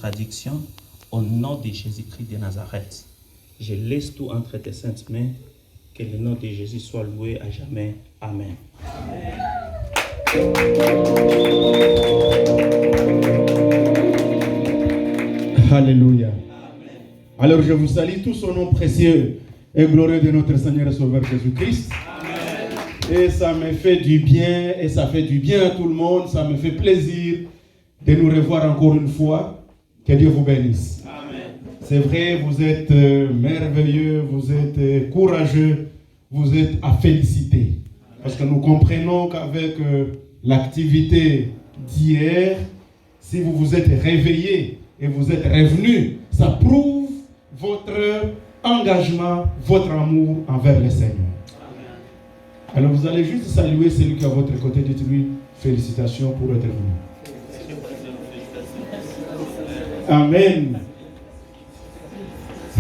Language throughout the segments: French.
contradiction au nom de Jésus-Christ de Nazareth. Je laisse tout entre tes saintes mains. Que le nom de Jésus soit loué à jamais. Amen. Alléluia. Alors je vous salue tous au nom précieux et glorieux de notre Seigneur et Sauveur Jésus-Christ. Et ça me fait du bien, et ça fait du bien à tout le monde. Ça me fait plaisir de nous revoir encore une fois. Que Dieu vous bénisse. Amen. C'est vrai, vous êtes merveilleux, vous êtes courageux, vous êtes à féliciter. Parce que nous comprenons qu'avec l'activité d'hier, si vous vous êtes réveillés et vous êtes revenus, ça prouve votre engagement, votre amour envers le Seigneur. Alors vous allez juste saluer celui qui est à votre côté, dites-lui félicitations pour être venu. Amen.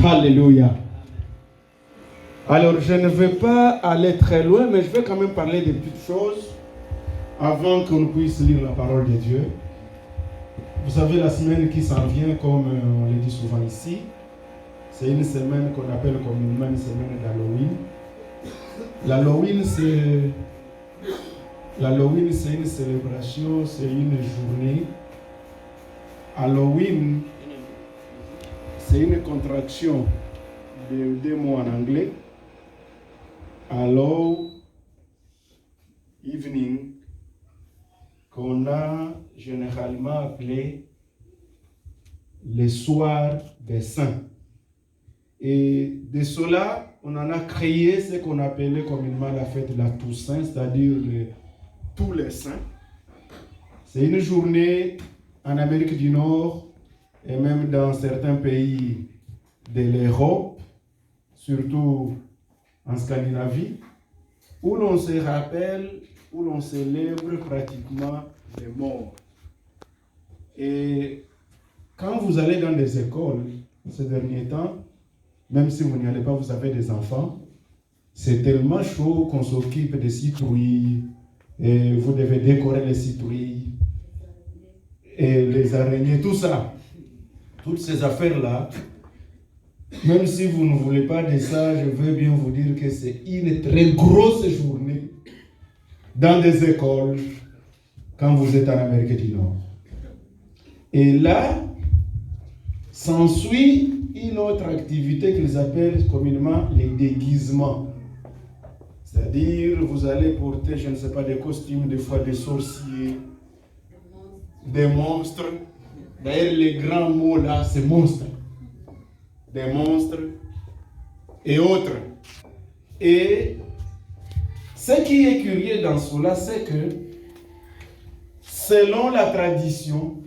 Alléluia. Alors je ne vais pas aller très loin, mais je vais quand même parler des petites choses avant qu'on puisse lire la parole de Dieu. Vous savez, la semaine qui s'en vient, comme on le dit souvent ici, c'est une semaine qu'on appelle communément une semaine d'Halloween. L'Halloween, c'est une célébration, c'est une journée. Halloween, c'est une contraction de deux mots en anglais. Hallow, evening, qu'on a généralement appelé les soirs des saints. Et de cela, on en a créé ce qu'on appelait communément la fête de la Toussaint, c'est-à-dire tous les saints. C'est une journée en Amérique du Nord et même dans certains pays de l'Europe, surtout en Scandinavie, où l'on se rappelle, où l'on célèbre pratiquement les morts. Et quand vous allez dans des écoles ces derniers temps, même si vous n'y allez pas, vous avez des enfants, c'est tellement chaud qu'on s'occupe des citrouilles, et vous devez décorer les citrouilles, et les araignées, tout ça. Toutes ces affaires-là, même si vous ne voulez pas de ça, je veux bien vous dire que c'est une très grosse journée dans des écoles quand vous êtes en Amérique du Nord. Et là, s'ensuit une autre activité qu'ils appellent communément les déguisements. C'est-à-dire, vous allez porter, je ne sais pas, des costumes, des fois des sorciers, des monstres. D'ailleurs, les grands mots là, c'est monstres. Des monstres et autres. Et ce qui est curieux dans cela, c'est que selon la tradition,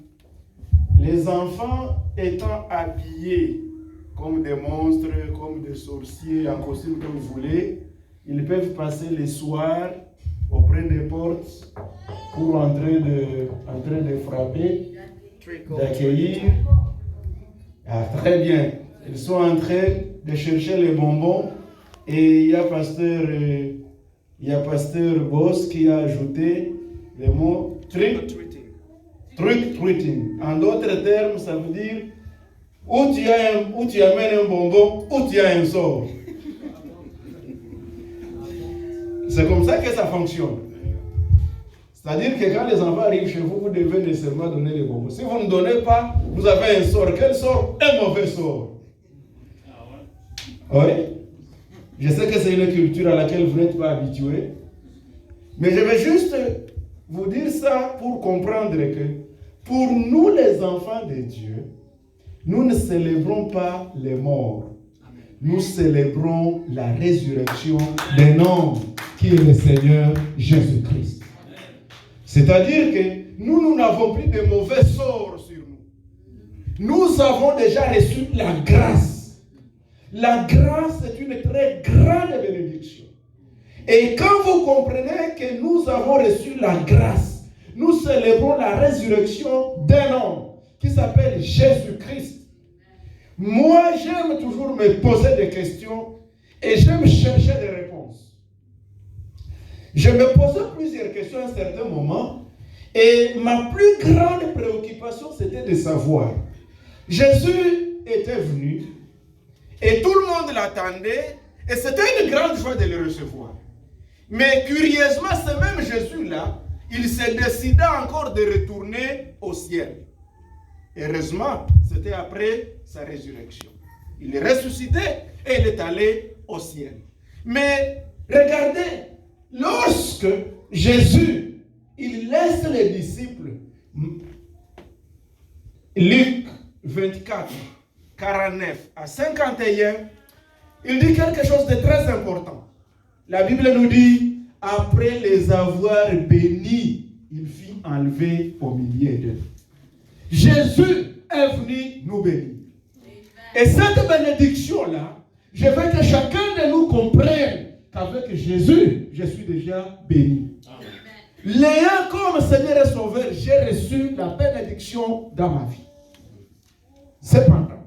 les enfants étant habillés comme des monstres, comme des sorciers, en costume comme vous voulez, ils peuvent passer les soirs auprès des portes pour entrer de frapper, d'accueillir. Ah, très bien. Ils sont en train de chercher les bonbons et il y a pasteur Boss qui a ajouté le mot trick-treating. En d'autres termes, ça veut dire où tu amènes un bonbon, où tu as un sort. C'est comme ça que ça fonctionne. C'est-à-dire que quand les enfants arrivent chez vous, vous devez nécessairement donner les bonbons. Si vous ne donnez pas, vous avez un sort. Quel sort? Un mauvais sort. Oui. Je sais que c'est une culture à laquelle vous n'êtes pas habitué. Mais je vais juste vous dire ça pour comprendre que pour nous les enfants de Dieu, nous ne célébrons pas les morts. Nous célébrons la résurrection d'un homme qui est le Seigneur Jésus-Christ. C'est-à-dire que nous n'avons plus de mauvais sorts sur nous. Nous avons déjà reçu la grâce. La grâce est une très grande bénédiction. Et quand vous comprenez que nous avons reçu la grâce, nous célébrons la résurrection d'un homme qui s'appelle Jésus-Christ. Moi, j'aime toujours me poser des questions et j'aime chercher des réponses. Je me posais plusieurs questions à un certain moment et ma plus grande préoccupation, c'était de savoir Jésus était venu et tout le monde l'attendait et c'était une grande joie de le recevoir. Mais curieusement, ce même Jésus-là, il s'est décidé encore de retourner au ciel. Heureusement, c'était après sa résurrection. Il est ressuscité et il est allé au ciel. Mais regardez, lorsque Jésus, il laisse les disciples, Luc 24, 49 à 51, il dit quelque chose de très important. La Bible nous dit, après les avoir bénis, il fit enlever au milieu d'eux. Jésus est venu nous bénir. Et cette bénédiction-là, je veux que chacun de nous comprenne qu'avec Jésus, je suis déjà béni. L'ayant comme Seigneur et Sauveur, j'ai reçu la bénédiction dans ma vie. Cependant,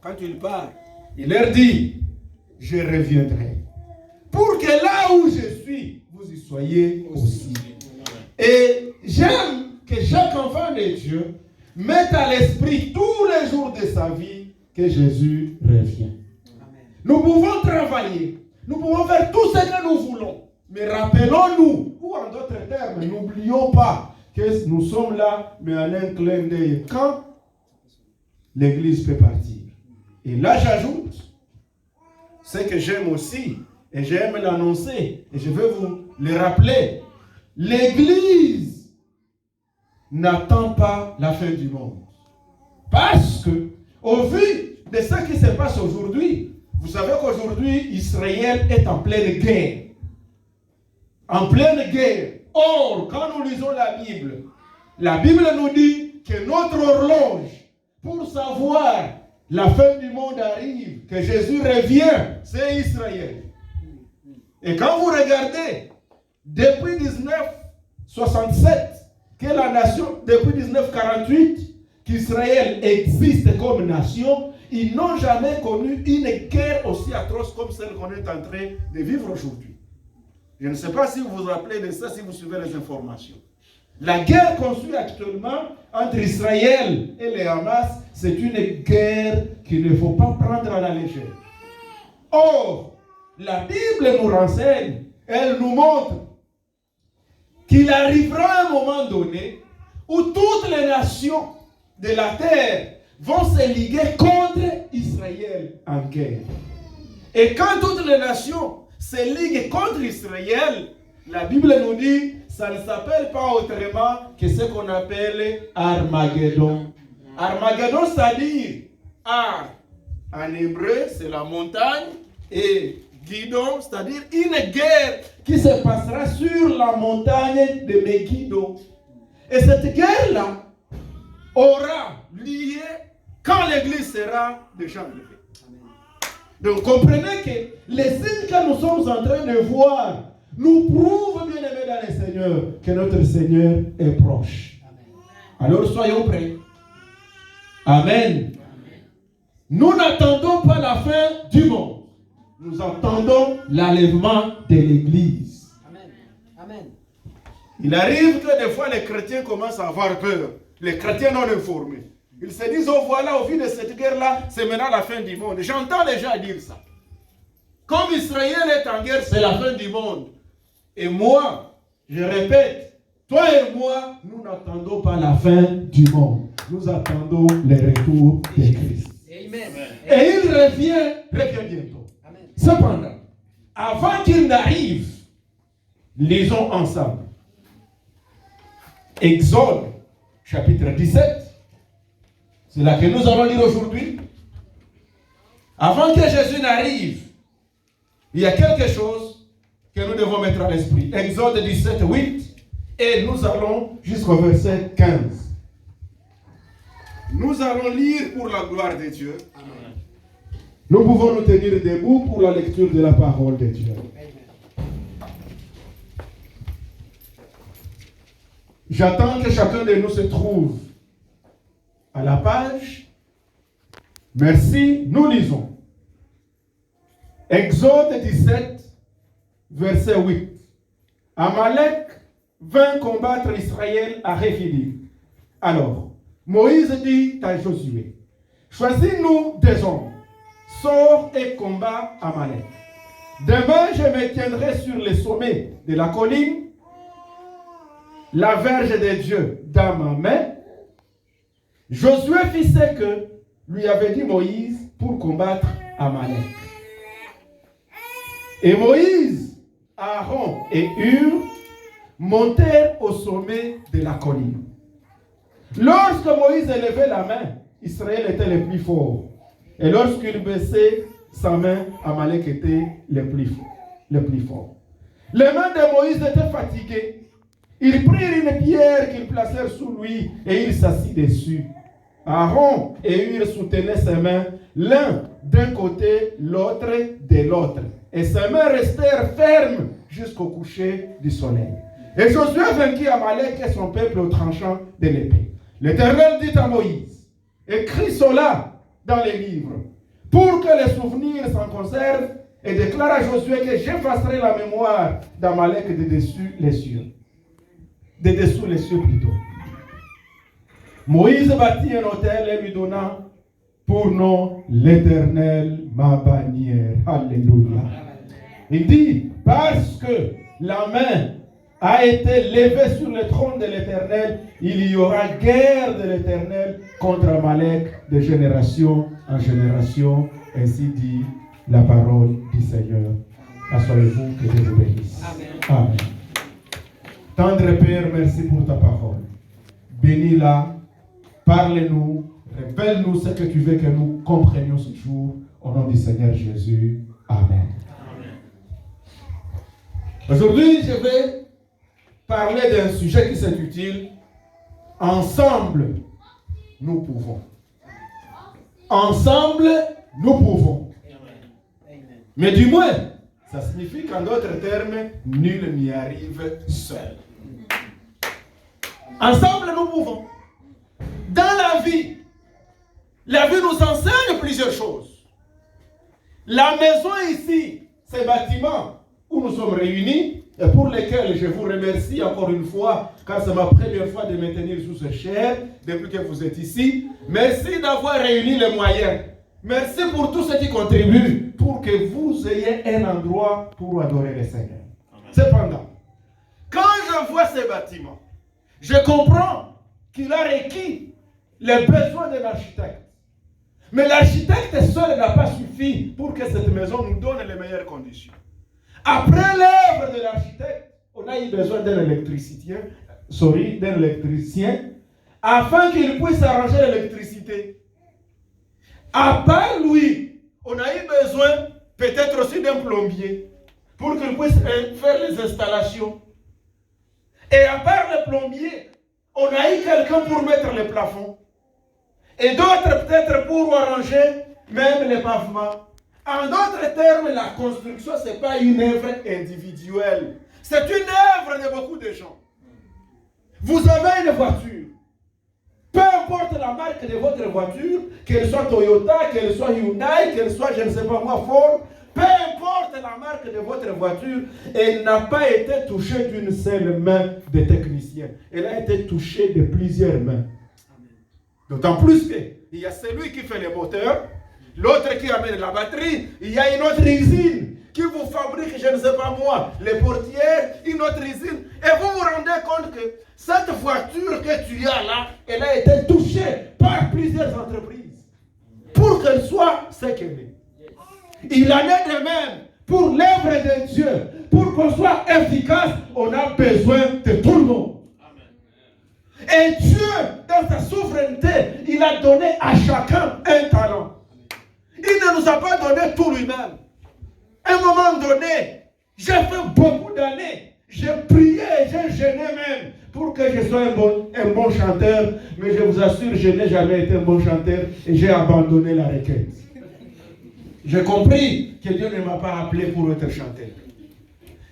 quand il part, il leur dit, je reviendrai. Pour que là où je suis, vous y soyez aussi. Et j'aime que chaque enfant de Dieu mette à l'esprit tous les jours de sa vie que Jésus revient. Amen. Nous pouvons travailler, nous pouvons faire tout ce que nous voulons, mais rappelons-nous, ou en d'autres termes, n'oublions pas que nous sommes là, mais en un clin d'œil. Quand l'Église peut partir. Et là, j'ajoute ce que j'aime aussi, et j'aime l'annoncer, et je veux vous le rappeler. L'Église n'attend pas la fin du monde. Parce que, au vu de ce qui se passe aujourd'hui, vous savez qu'aujourd'hui, Israël est en pleine guerre. En pleine guerre. Or, quand nous lisons la Bible nous dit que notre horloge, pour savoir la fin du monde arrive, que Jésus revient, c'est Israël. Et quand vous regardez, depuis 1967, que la nation, depuis 1948, qu'Israël existe comme nation, ils n'ont jamais connu une guerre aussi atroce comme celle qu'on est en train de vivre aujourd'hui. Je ne sais pas si vous vous rappelez de ça, si vous suivez les informations. La guerre qu'on suit actuellement entre Israël et les Hamas, c'est une guerre qu'il ne faut pas prendre à la légère. Or, la Bible nous renseigne, elle nous montre qu'il arrivera un moment donné où toutes les nations de la terre vont se liguer contre Israël en guerre. Et quand toutes les nations se liguent contre Israël, la Bible nous dit, ça ne s'appelle pas autrement que ce qu'on appelle Armageddon. Armageddon, c'est-à-dire Ar, en hébreu, c'est la montagne, et Guidon, c'est-à-dire une guerre qui se passera sur la montagne de Megiddo. Et cette guerre-là aura lieu quand l'Église sera déjà enlevée. Donc comprenez que les signes que nous sommes en train de voir nous prouvent, bien aimés dans le Seigneur, que notre Seigneur est proche. Alors soyons prêts. Amen. Nous n'attendons pas la fin du monde. Nous attendons l'enlèvement de l'Église. Amen. Amen. Il arrive que des fois les chrétiens commencent à avoir peur. Les chrétiens non informés. Ils se disent, oh voilà, au vu de cette guerre-là, c'est maintenant la fin du monde. J'entends déjà dire ça. Comme Israël est en guerre, c'est la fin du monde. Et moi, je répète, toi et moi, nous n'attendons pas la fin du monde. Nous attendons le retour de Christ. Amen. Et il revient bientôt. Amen. Cependant, avant qu'il n'arrive, lisons ensemble. Exode, chapitre 17. C'est là que nous allons lire aujourd'hui. Avant que Jésus n'arrive, il y a quelque chose que nous devons mettre à l'esprit. Exode 17, 8. Et nous allons jusqu'au verset 15. Nous allons lire pour la gloire de Dieu. Amen. Nous pouvons nous tenir debout pour la lecture de la parole de Dieu. J'attends que chacun de nous se trouve à la page. Merci. Nous lisons. Exode 17, verset 8. Amalek vint combattre Israël à Rephidim. Alors, Moïse dit à Josué, choisis-nous des hommes, sors et combat Amalek. Demain, je me tiendrai sur les sommets de la colline, la verge de Dieu dans ma main. Josué fit ce que lui avait dit Moïse pour combattre Amalek. Et Moïse, Aaron et Hur montèrent au sommet de la colline. Lorsque Moïse élevait la main, Israël était le plus fort. Et lorsqu'il baissait sa main, Amalek était le plus fort. Les mains de Moïse étaient fatiguées. Ils prirent une pierre qu'ils placèrent sous lui et il s'assit dessus. Aaron et Hur soutenaient ses mains, l'un d'un côté, l'autre de l'autre. Et ses mains restèrent fermes jusqu'au coucher du soleil. Et Josué vainquit Amalek et son peuple au tranchant de l'épée. L'Éternel dit à Moïse, écris cela dans les livres, pour que les souvenirs s'en conservent, et déclare à Josué que j'effacerai la mémoire d'Amalek de dessus les cieux. De dessous les cieux plutôt. Moïse bâtit un autel et lui donna pour nom l'Éternel ma bannière. Alléluia. Il dit, parce que la main a été levée sur le trône de l'Éternel, il y aura guerre de l'Éternel contre Amalek de génération en génération. Ainsi dit la parole du Seigneur. Assoyez-vous, que Dieu vous bénisse. Amen. Amen. Tendre Père, merci pour ta parole. Bénis-la, parle-nous, révèle-nous ce que tu veux que nous comprenions ce jour. Au nom du Seigneur Jésus. Amen. Aujourd'hui, je vais parler d'un sujet qui s'intitule « Ensemble, nous pouvons ». Ensemble, nous pouvons. Mais du moins, ça signifie qu'en d'autres termes, nul n'y arrive seul. Ensemble, nous pouvons. Dans la vie nous enseigne plusieurs choses. La maison ici, ces bâtiments où nous sommes réunis, et pour lesquels je vous remercie encore une fois, car c'est ma première fois de me tenir sous ce chair, depuis que vous êtes ici. Merci d'avoir réuni les moyens. Merci pour tous ceux qui contribuent pour que vous ayez un endroit pour adorer le Seigneur. Amen. Cependant, quand je vois ces bâtiments, je comprends qu'il a requis les besoins de l'architecte. Mais l'architecte seul n'a pas suffi pour que cette maison nous donne les meilleures conditions. Après l'œuvre de l'architecte, on a eu besoin d'un électricien, afin qu'il puisse arranger l'électricité. À part lui, on a eu besoin peut-être aussi d'un plombier pour qu'il puisse faire les installations. Et à part le plombier, on a eu quelqu'un pour mettre les plafonds. Et d'autres peut-être pour arranger même les pavements. En d'autres termes, la construction, ce n'est pas une œuvre individuelle. C'est une œuvre de beaucoup de gens. Vous avez une voiture. Peu importe la marque de votre voiture, qu'elle soit Toyota, qu'elle soit Hyundai, qu'elle soit, je ne sais pas moi, Ford, peu importe la marque de votre voiture, elle n'a pas été touchée d'une seule main de technicien. Elle a été touchée de plusieurs mains. D'autant plus qu'il y a celui qui fait les moteurs, l'autre qui amène la batterie, il y a une autre usine qui vous fabrique, je ne sais pas moi, les portières, une autre usine. Et vous vous rendez compte que cette voiture que tu as là, elle a été touchée par plusieurs entreprises pour qu'elle soit ce qu'elle est. Il en est de même pour l'œuvre de Dieu. Pour qu'on soit efficace, on a besoin de tout le monde. Et Dieu, dans sa souveraineté, il a donné à chacun un talent. Il ne nous a pas donné tout lui-même. À un moment donné, j'ai fait beaucoup d'années. J'ai prié, j'ai jeûné même pour que je sois un bon chanteur. Mais je vous assure, je n'ai jamais été un bon chanteur et j'ai abandonné la requête. J'ai compris que Dieu ne m'a pas appelé pour être chanteur.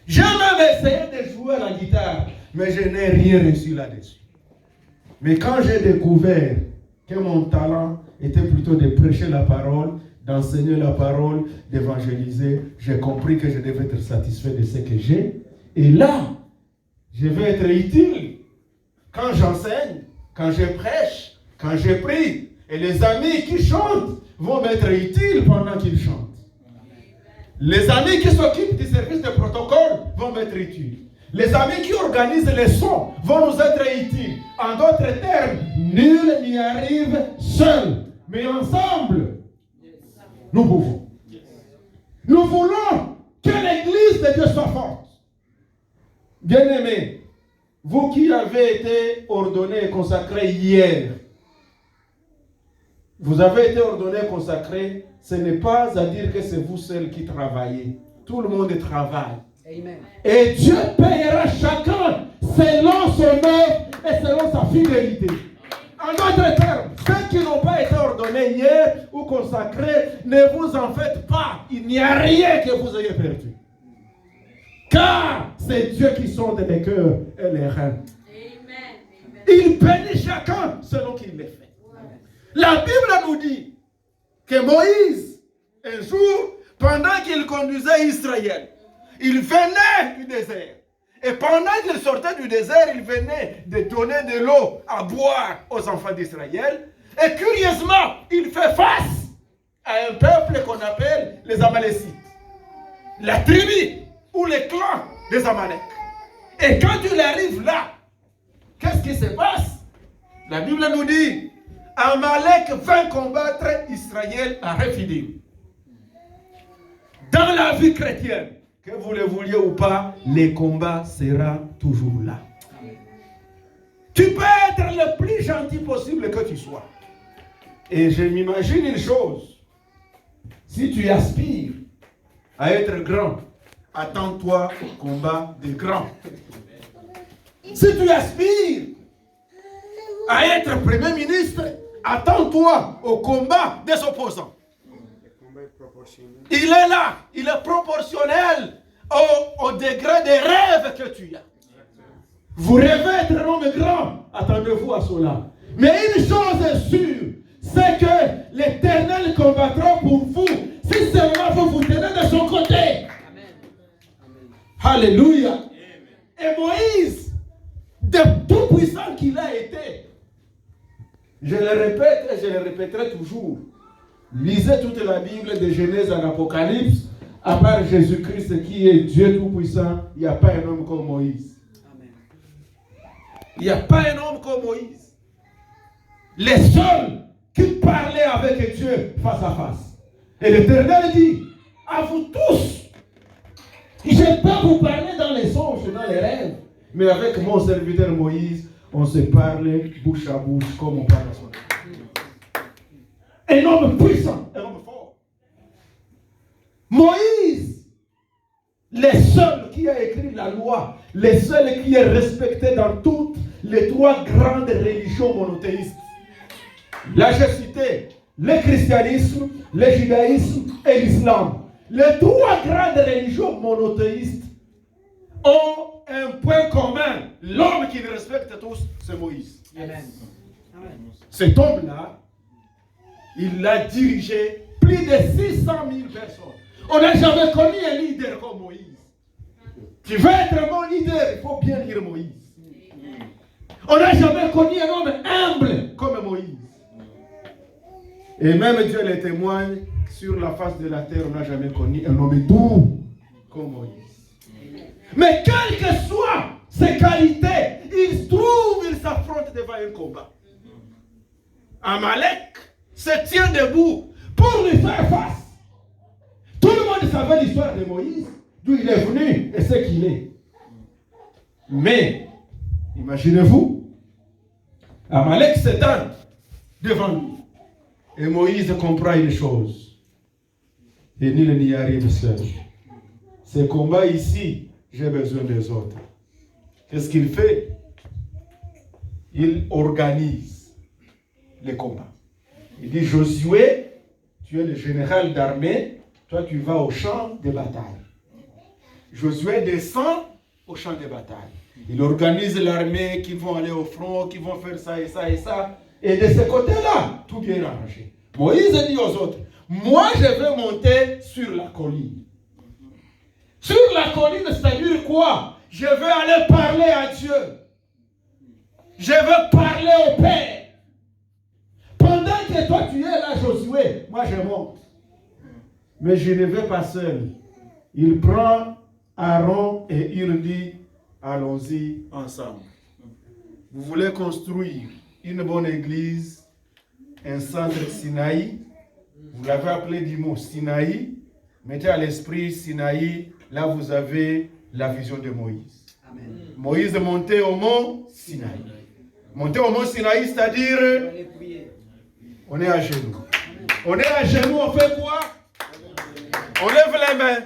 J'ai même essayé de jouer à la guitare, mais je n'ai rien reçu là-dessus. Mais quand j'ai découvert que mon talent était plutôt de prêcher la parole, d'enseigner la parole, d'évangéliser, j'ai compris que je devais être satisfait de ce que j'ai. Et là, je vais être utile quand j'enseigne, quand je prêche, quand je prie. Et les amis qui chantent vont m'être utiles pendant qu'ils chantent. Les amis qui s'occupent du service de protocole vont m'être utiles. Les amis qui organisent les sons vont nous être utiles. En d'autres termes, nul n'y arrive seul, mais ensemble, nous pouvons. Nous voulons que l'Église de Dieu soit forte. Bien-aimés, vous qui avez été ordonnés et consacrés hier, vous avez été ordonnés et consacrés, ce n'est pas à dire que c'est vous seuls qui travaillez. Tout le monde travaille. Amen. Et Dieu payera chacun selon son œuvre et selon sa fidélité. En d'autres termes, ceux qui n'ont pas été ordonnés hier ou consacrés, ne vous en faites pas. Il n'y a rien que vous ayez perdu. Car c'est Dieu qui sonde les cœurs et les reins. Il bénit chacun selon qu'il les fait. La Bible nous dit que Moïse, un jour, pendant qu'il conduisait Israël, il venait du désert. Et pendant qu'il sortait du désert, il venait de donner de l'eau à boire aux enfants d'Israël. Et curieusement, il fait face à un peuple qu'on appelle les Amalécites. La tribu ou les clans des Amalek. Et quand il arrive là, qu'est-ce qui se passe? La Bible nous dit, Amalek vint combattre Israël à Rephidim. Dans la vie chrétienne, que vous le vouliez ou pas, le combat sera toujours là. Tu peux être le plus gentil possible que tu sois. Et je m'imagine une chose. Si tu aspires à être grand, attends-toi au combat des grands. Si tu aspires à être Premier ministre, attends-toi au combat des opposants. Il est là, il est proportionnel au degré des rêves que tu as. Vous rêvez être un homme grand, attendez-vous à cela. Mais une chose est sûre, c'est que l'Éternel combattra pour vous, si seulement vous vous tenez de son côté. Amen. Alléluia. Et Moïse, de tout puissant qu'il a été, je le répète et je le répéterai toujours, lisez toute la Bible de Genèse à l'Apocalypse, à part Jésus-Christ qui est Dieu tout-puissant, il n'y a pas un homme comme Moïse. Amen. Il n'y a pas un homme comme Moïse. Les seuls qui parlaient avec Dieu face à face. Et l'Éternel dit, à vous tous, je peux vous parler dans les songes, dans les rêves, mais avec mon serviteur Moïse, on se parle bouche à bouche comme on parle à son âme. Un homme puissant, un homme fort. Moïse, le seul qui a écrit la loi, le seul qui est respecté dans toutes les trois grandes religions monothéistes. Là, j'ai cité le christianisme, le judaïsme et l'islam. Les trois grandes religions monothéistes ont un point commun. L'homme qui les respecte tous, c'est Moïse. Amen. Cet homme-là, il a dirigé plus de 600 000 personnes. On n'a jamais connu un leader comme Moïse. Tu veux être mon leader, il faut bien lire Moïse. On n'a jamais connu un homme humble comme Moïse. Et même Dieu le témoigne, sur la face de la terre, on n'a jamais connu un homme doux comme Moïse. Mais quelles que soient ses qualités, il se trouve, il s'affronte devant un combat. Amalek se tient debout pour lui faire face. Tout le monde savait l'histoire de Moïse, d'où il est venu et ce qu'il est. Mais, imaginez-vous, Amalek s'étend devant lui. Et Moïse comprend une chose. Et nul n'y arrive seul. Ce combat ici, j'ai besoin des autres. Qu'est-ce qu'il fait? Il organise les combats. Il dit, Josué, tu es le général d'armée, toi tu vas au champ de bataille. Josué descend au champ de bataille. Il organise l'armée qui vont aller au front, qui vont faire ça et ça et ça. Et de ce côté-là, tout bien arrangé. Moïse dit aux autres, moi je vais monter sur la colline. Sur la colline, c'est-à-dire quoi? Je vais aller parler à Dieu. Je vais parler au Père. pendant que toi tu es là, Josué, moi je monte. Mais je ne vais pas seul. Il prend Aaron et il dit, allons-y ensemble. Vous voulez construire une bonne église, un centre Sinaï, vous l'avez appelé du mot Sinaï, mettez à l'esprit Sinaï, là vous avez la vision de Moïse. Amen. Moïse est monté au mont Sinaï. Monter au mont Sinaï, c'est-à-dire, on est à genoux. On est à genoux, on fait quoi? On lève les mains.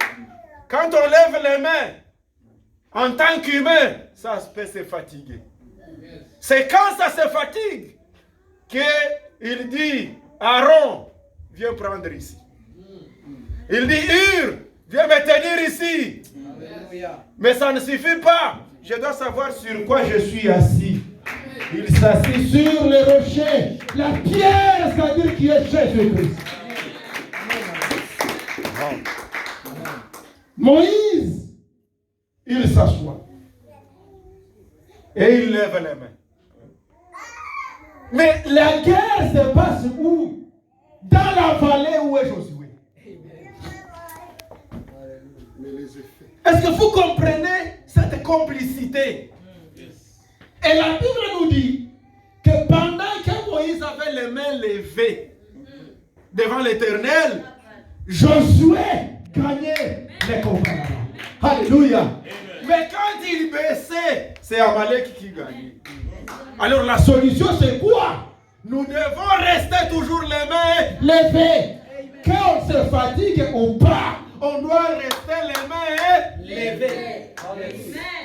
Quand on lève les mains, en tant qu'humain, ça peut se fatiguer. C'est quand ça se fatigue qu'il dit, Aaron, viens prendre ici. Il dit, Hur, viens me tenir ici. Mais ça ne suffit pas. Je dois savoir sur quoi je suis assis. Il s'assit sur le rocher, la pierre, c'est-à-dire qui est Jésus-Christ. Moïse, il s'assoit et il lève les mains. Mais la guerre se passe où? Dans la vallée où est Josué. Est-ce que vous comprenez cette complicité? Et la Bible nous dit que pendant que Moïse avait les mains levées devant l'Éternel, Josué gagnait les combats. Alléluia. Mais quand il baissait, c'est Amalek qui gagnait. Alors la solution c'est quoi? Nous devons rester toujours les mains levées. Quand on se fatigue ou pas, on doit rester les mains levées.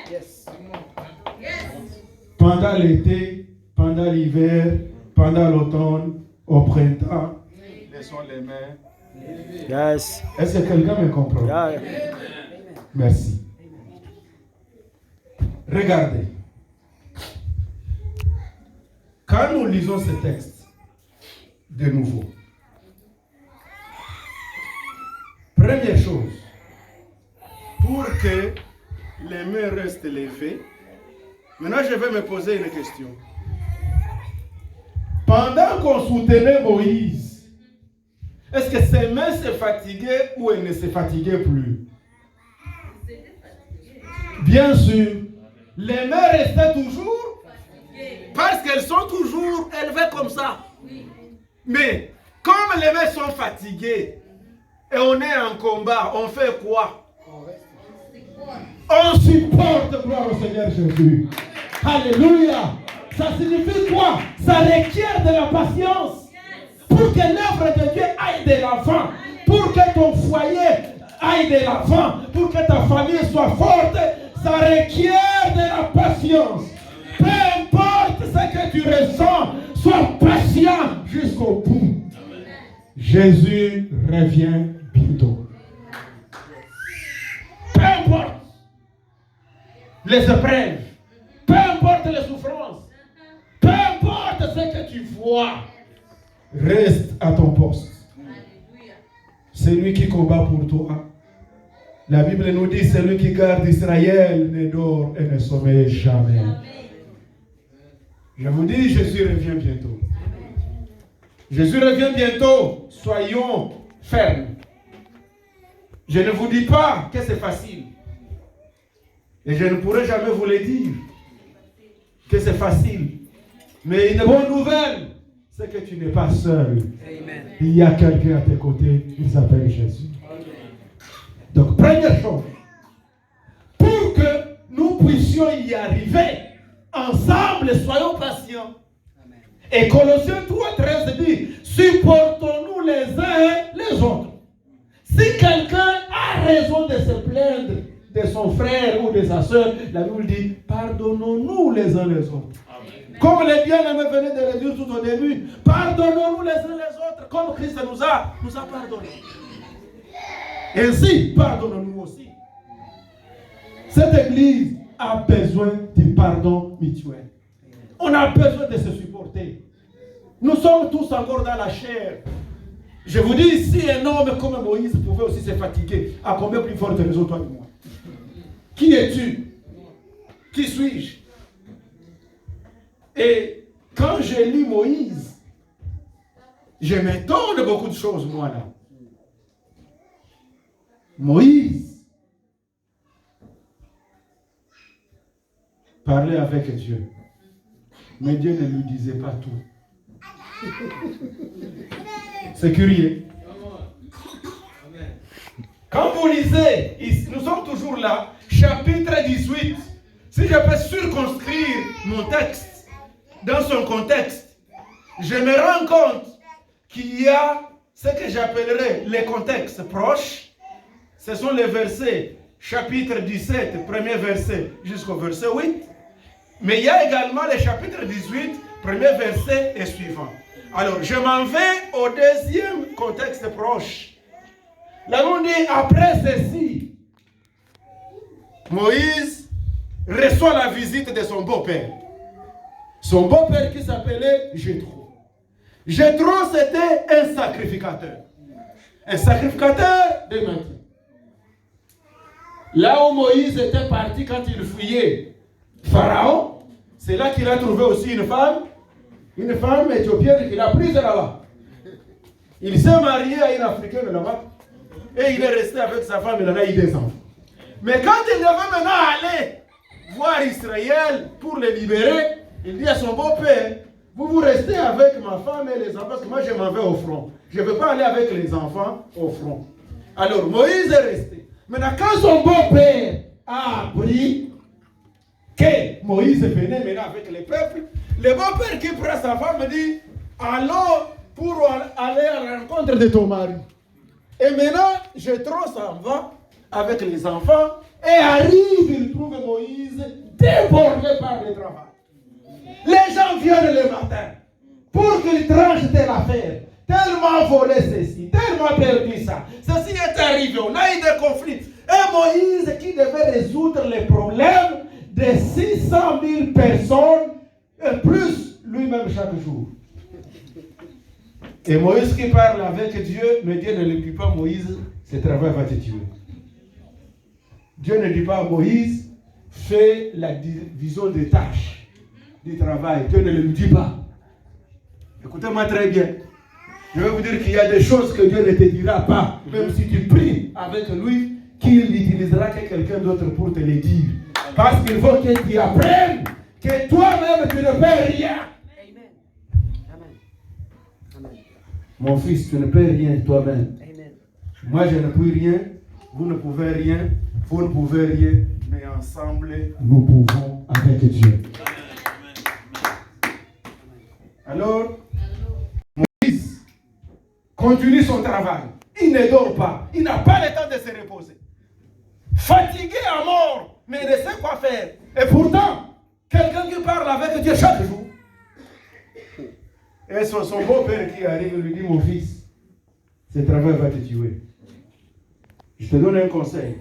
Yes. Pendant l'été, pendant l'hiver, pendant l'automne, au printemps, laissons les mains. Yes. Est-ce que quelqu'un me comprend? Yeah. Merci. Regardez. Quand nous lisons ce texte, de nouveau, première chose, pour que les mains restent levées, maintenant je vais me poser une question. Pendant qu'on soutenait Moïse, est-ce que ses mains se fatiguaient ou elles ne se fatiguaient plus? Bien sûr, les mains restaient toujours parce qu'elles sont toujours élevées comme ça. Mais comme les mains sont fatiguées et on est en combat, on fait quoi? On supporte, gloire au Seigneur Jésus. Alléluia. Ça signifie quoi? Ça requiert de la patience pour que l'œuvre de Dieu aille de l'avant, pour que ton foyer aille de l'avant, pour que ta famille soit forte. Ça requiert de la patience. Peu importe ce que tu ressens, sois patient jusqu'au bout. Jésus revient bientôt. Peu importe les épreuves, peu importe les souffrances, peu importe ce que tu vois, reste à ton poste. C'est lui qui combat pour toi. La Bible nous dit, celui qui garde Israël ne dort et ne sommeille jamais. Je vous dis, Jésus revient bientôt. Jésus revient bientôt. Soyons fermes. Je ne vous dis pas que c'est facile. Et je ne pourrai jamais vous le dire que c'est facile. Mais une bonne nouvelle, c'est que tu n'es pas seul. Amen. Il y a quelqu'un à tes côtés, il s'appelle Jésus. Donc, première chose, pour que nous puissions y arriver, ensemble, soyons patients. Amen. Et Colossiens 3:13 dit, supportons-nous les uns les autres. Si quelqu'un a raison de se plaindre de son frère ou de sa soeur, la Bible dit, pardonnons-nous les uns les autres. Amen. Comme les bien-aimés venaient de le dire tout au début, pardonnons-nous les uns les autres, comme Christ nous a pardonnés. Ainsi, pardonnons-nous aussi. Cette église a besoin du pardon mutuel. On a besoin de se supporter. Nous sommes tous encore dans la chair. Je vous dis, si un homme comme Moïse pouvait aussi se fatiguer, à combien plus forte raison toi et moi? Qui es-tu? Qui suis-je? Et quand je lis Moïse, Je m'étonne de beaucoup de choses, moi, là. Moïse parlait avec Dieu. Mais Dieu ne lui disait pas tout. C'est curieux. Quand vous lisez, nous sommes toujours là, chapitre 18. Si je peux circonscrire mon texte dans son contexte, je me rends compte qu'il y a ce que j'appellerais les contextes proches. Ce sont les versets, chapitre 17, premier verset jusqu'au verset 8. Mais il y a également le chapitre 18, premier verset et suivant. Alors, je m'en vais au deuxième contexte proche. Là, on dit, après ceci, Moïse reçoit la visite de son beau-père. Son beau-père qui s'appelait Jéthro. Jéthro, c'était un sacrificateur. Un sacrificateur de matin. Là où Moïse était parti quand il fuyait Pharaon, c'est là qu'il a trouvé aussi une femme éthiopienne qu'il a prise là-bas. Il s'est marié à une Africaine là-bas et il est resté avec sa femme, il en a eu des enfants. Mais quand il devait maintenant aller voir Israël pour les libérer, il dit à son beau-père, vous restez avec ma femme et les enfants, parce que moi je m'en vais au front. Je ne veux pas aller avec les enfants au front. Alors Moïse est resté. Maintenant, quand son beau-père a appris que Moïse venait maintenant avec le peuple, le beau-père qui prend sa femme dit, allons pour aller à la rencontre de ton mari. Et maintenant, Jéthro s'en va avec les enfants et arrive, il trouve Moïse débordé par le travail. Les gens viennent le matin pour qu'ils tranchent de l'affaire. Tellement volé ceci, tellement perdu ça. Ceci est arrivé, on a eu des conflits. Et Moïse qui devait résoudre les problèmes de 600 000 personnes, et plus lui-même chaque jour. Et Moïse qui parle avec Dieu, mais Dieu ne lui dit pas, Moïse, ce travail va te tuer. Dieu ne dit pas à Moïse, fais la division des tâches du travail. Dieu ne le dit pas. Écoutez-moi très bien. Je vais vous dire qu'il y a des choses que Dieu ne te dira pas, même si tu pries avec lui, qu'il n'utilisera que quelqu'un d'autre pour te le dire. Parce qu'il faut que tu apprennes que toi-même tu ne peux rien. Amen. Amen. Mon fils, tu ne peux rien toi-même. Moi, je ne puis rien. Vous ne pouvez rien. Vous ne pouvez rien. Mais ensemble, nous pouvons avec Dieu. Alors, Moïse continue son travail. Il ne dort pas. Il n'a pas le temps de se reposer. Fatigué à mort, mais il ne sait quoi faire. Et pourtant, quelqu'un qui parle avec Dieu chaque jour. Et son beau-père qui arrive lui dit, mon fils, ce travail va te tuer. Je te donne un conseil.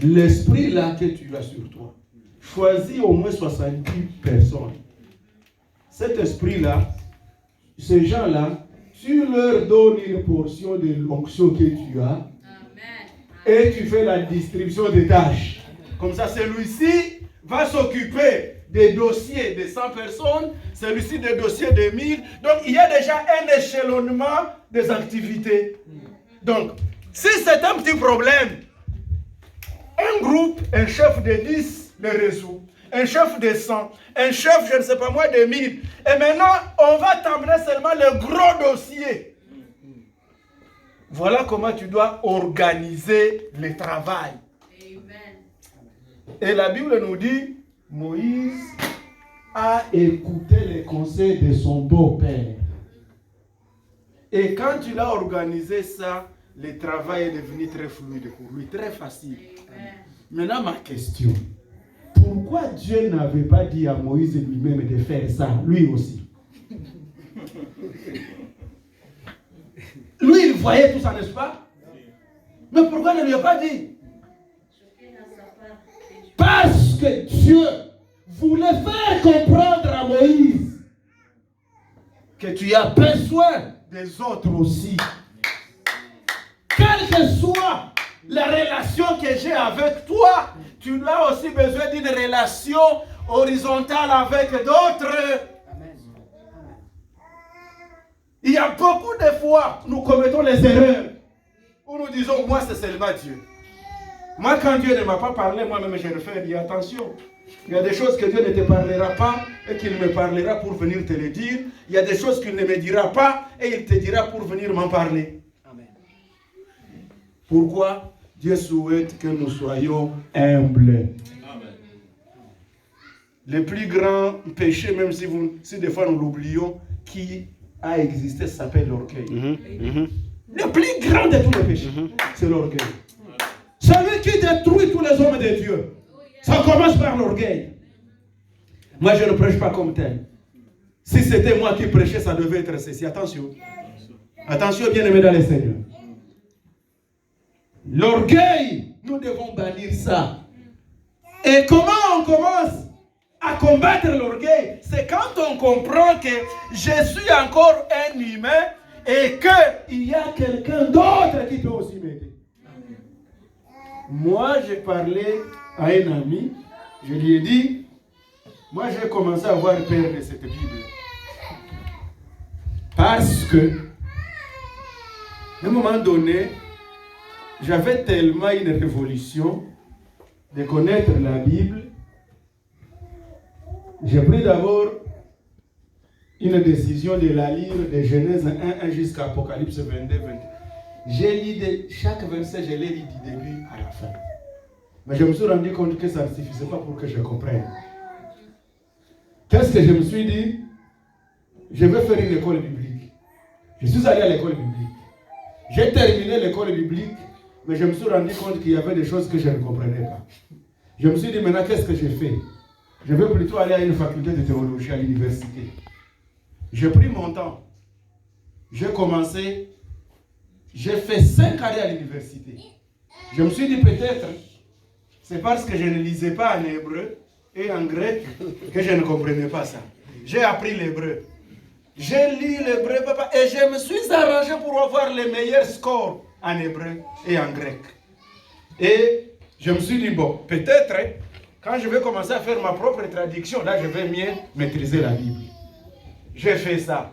L'esprit là que tu as sur toi, choisis au moins 70 personnes. Cet esprit-là, ces gens-là, tu leur donnes une portion de l'onction que tu as. Et tu fais la distribution des tâches. Comme ça, celui-ci va s'occuper des dossiers de 100 personnes, celui-ci des dossiers de 1000. Donc, il y a déjà un échelonnement des activités. Donc, si c'est un petit problème, un groupe, un chef de 10 le résout. Un chef de 100, un chef, je ne sais pas moi, de 1000. Et maintenant, on va t'emmener seulement le gros dossier. Voilà comment tu dois organiser le travail. Amen. Et la Bible nous dit, Moïse a écouté les conseils de son beau-père. Et quand tu l'as organisé ça, le travail est devenu très fluide pour lui, très facile. Amen. Maintenant, ma question. Pourquoi Dieu n'avait pas dit à Moïse lui-même de faire ça, lui aussi? Lui, il voyait tout ça, n'est-ce pas? Mais pourquoi il ne lui a pas dit? Parce que Dieu voulait faire comprendre à Moïse que tu as besoin des autres aussi. Quelle que soit la relation que j'ai avec toi, tu as aussi besoin d'une relation horizontale avec d'autres. Il y a beaucoup de fois, nous commettons les erreurs où nous disons, moi c'est seulement Dieu. Moi quand Dieu ne m'a pas parlé, moi-même je le fais, dis attention. Il y a des choses que Dieu ne te parlera pas et qu'il me parlera pour venir te le dire. Il y a des choses qu'il ne me dira pas et il te dira pour venir m'en parler. Amen. Pourquoi? Dieu souhaite que nous soyons humbles. Amen. Le plus grand péché, même si des fois nous l'oublions, qui a existé s'appelle l'orgueil. Le plus grand de tous les péchés, c'est l'orgueil. Celui qui détruit tous les hommes de Dieu. Ça commence par l'orgueil. Moi, je ne prêche pas comme tel. Si c'était moi qui prêchais, ça devait être ceci. Attention. Attention, bien-aimés dans les Seigneurs. L'orgueil, nous devons bannir ça. Et comment on commence à combattre l'orgueil? C'est quand on comprend que je suis encore un humain et qu'il y a quelqu'un d'autre qui peut aussi m'aider. Moi, j'ai parlé à un ami, je lui ai dit, moi j'ai commencé à avoir peur de cette Bible. Parce que, à un moment donné, j'avais tellement une révolution de connaître la Bible. J'ai pris d'abord une décision de la lire de Genèse 1 jusqu'à Apocalypse 22, 21. J'ai lu chaque verset, je l'ai lu du début à la fin. Mais je me suis rendu compte que ça ne suffisait pas pour que je comprenne. Qu'est-ce que je me suis dit? Je vais faire une école biblique. Je suis allé à l'école biblique. J'ai terminé l'école biblique, mais je me suis rendu compte qu'il y avait des choses que je ne comprenais pas. Je me suis dit, maintenant, qu'est-ce que j'ai fait? Je vais plutôt aller à une faculté de théologie à l'université. J'ai pris mon temps. J'ai commencé. J'ai fait 5 années à l'université. Je me suis dit peut-être, c'est parce que je ne lisais pas en hébreu et en grec que je ne comprenais pas ça. J'ai appris l'hébreu. J'ai lu l'hébreu et je me suis arrangé pour avoir les meilleurs scores en hébreu et en grec. Et je me suis dit, bon, peut-être, quand je vais commencer à faire ma propre traduction, là je vais mieux maîtriser la Bible. J'ai fait ça.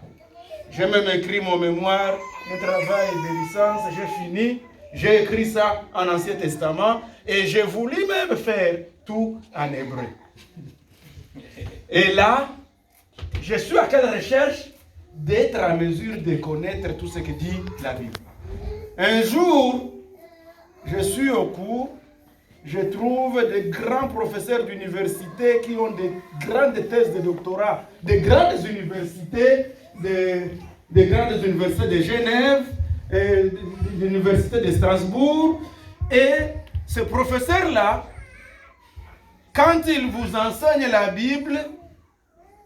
J'ai même écrit mon mémoire, un travail de licence, j'ai fini. J'ai écrit ça en Ancien Testament et j'ai voulu même faire tout en hébreu. Et là, je suis à quelle recherche? D'être à mesure de connaître tout ce que dit la Bible. Un jour, je suis au cours, je trouve des grands professeurs d'université qui ont de grandes thèses de doctorat, de grandes universités, des grandes universités de Genève, de l'université de Strasbourg. Et ce professeur-là, quand il vous enseigne la Bible,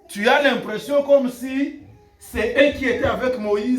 tu as l'impression comme si c'est eux qui étaient avec Moïse